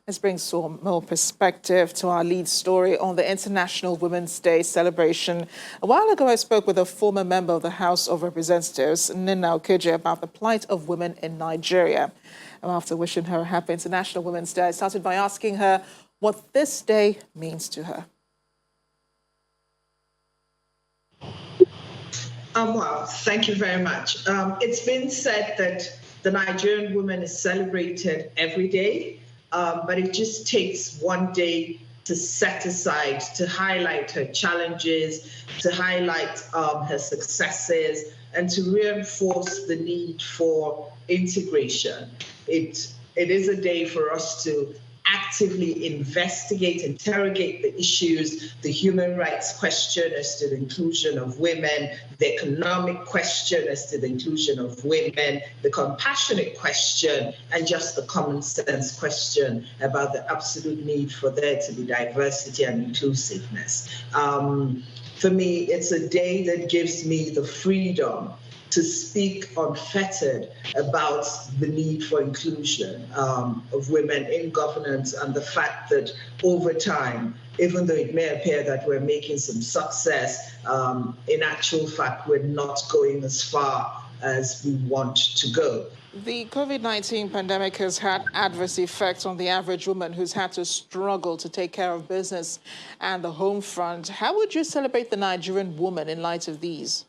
This brings some more perspective to our lead story on the International Women's Day celebration. A while ago, I spoke with a former member of the House of Representatives, Int'l, about the plight of women in Nigeria. And after wishing her a happy International Women's Day, I started by asking her what this day means to her. Well, thank you very much. It's been said that the Nigerian woman is celebrated every day, but it just takes one day to set aside, to highlight her challenges, to highlight her successes, and to reinforce the need for integration. It is a day for us to actively investigate, interrogate the issues, the human rights question as to the inclusion of women, the economic question as to the inclusion of women, the compassionate question, and just the common sense question about the absolute need for there to be diversity and inclusiveness. For me, it's a day that gives me the freedom to speak unfettered about the need for inclusion of women in governance, and the fact that over time, even though it may appear that we're making some success, in actual fact, we're not going as far as we want to go. The COVID-19 pandemic has had adverse effects on the average woman who's had to struggle to take care of business and the home front. How would you celebrate the Nigerian woman in light of these?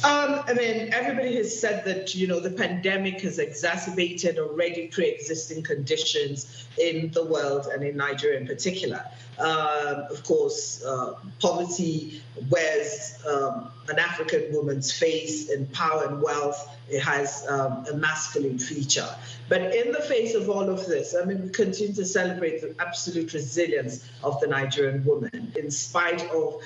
I mean, everybody has said that, the pandemic has exacerbated already pre-existing conditions in the world and in Nigeria in particular. Of course, poverty wears an African woman's face, and power and wealth, it has a masculine feature. But in the face of all of this, I mean, we continue to celebrate the absolute resilience of the Nigerian woman. In spite of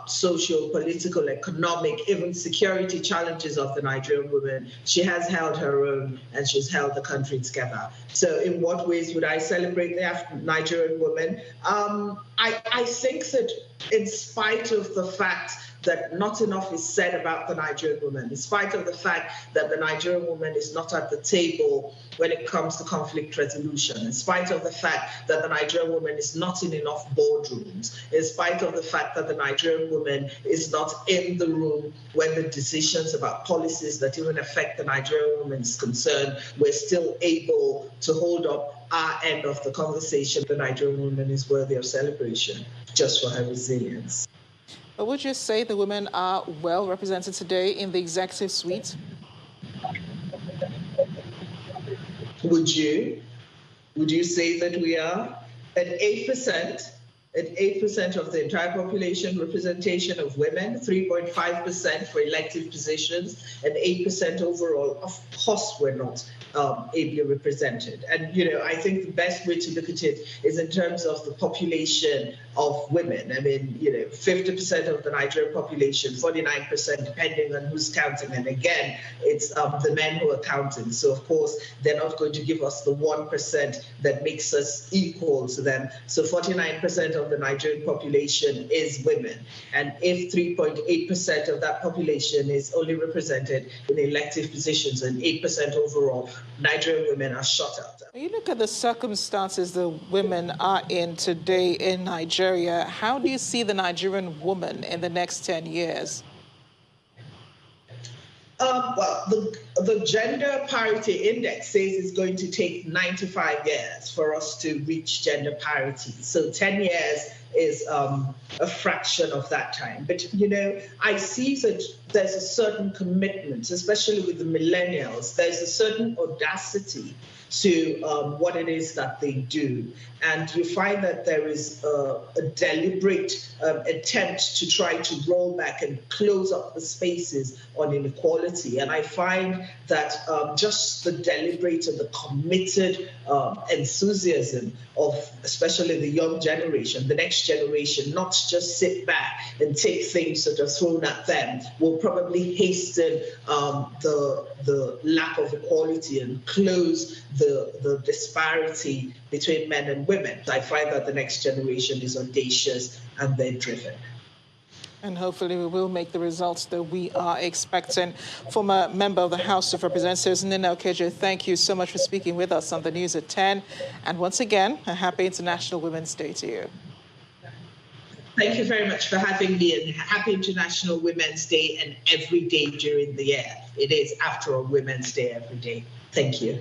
social, political, economic, even security challenges of the Nigerian woman, she has held her own and she's held the country together. So in what ways would I celebrate the Nigerian woman? I think that in spite of the fact that not enough is said about the Nigerian woman, in spite of the fact that the Nigerian woman is not at the table when it comes to conflict resolution, in spite of the fact that the Nigerian woman is not in enough boardrooms, in spite of the fact that the Nigerian woman is not in the room when the decisions about policies that even affect the Nigerian woman is concerned, we're still able to hold up our end of the conversation. The Nigerian woman is worthy of celebration just for her resilience. But would you say the women are well represented today in the executive suite? Would you say that we are? At 8%, of the entire population representation of women, 3.5% for elective positions, and 8% overall. Of course, we're not ably represented. And, I think the best way to look at it is in terms of the population of women. I mean, 50% of the Nigerian population, 49%, depending on who's counting. And again, it's the men who are counting. So, of course, they're not going to give us the 1% that makes us equal to them. So 49% of the Nigerian population is women. And if 3.8% of that population is only represented in elective positions and 8% overall, Nigerian women are shut out. When you look at the circumstances the women are in today in Nigeria, how do you see the Nigerian woman in the next 10 years? Well, the gender parity index says it's going to take 95 years for us to reach gender parity. So 10 years is a fraction of that time. But, I see that there's a certain commitment, especially with the millennials. There's a certain audacity to what it is that they do. And you find that there is a deliberate attempt to try to roll back and close up the spaces on inequality. And I find that just the deliberate and the committed enthusiasm of especially the young generation, the next generation, not just sit back and take things that are thrown at them, will probably hasten the lack of equality and close the disparity between men and women. I find that the next generation is audacious and they're driven. And hopefully we will make the results that we are expecting. Former member of the House of Representatives, Int'l, thank you so much for speaking with us on the News at 10. And once again, a happy International Women's Day to you. Thank you very much for having me, and happy International Women's Day and every day during the year. It is, after all, Women's Day every day. Thank you.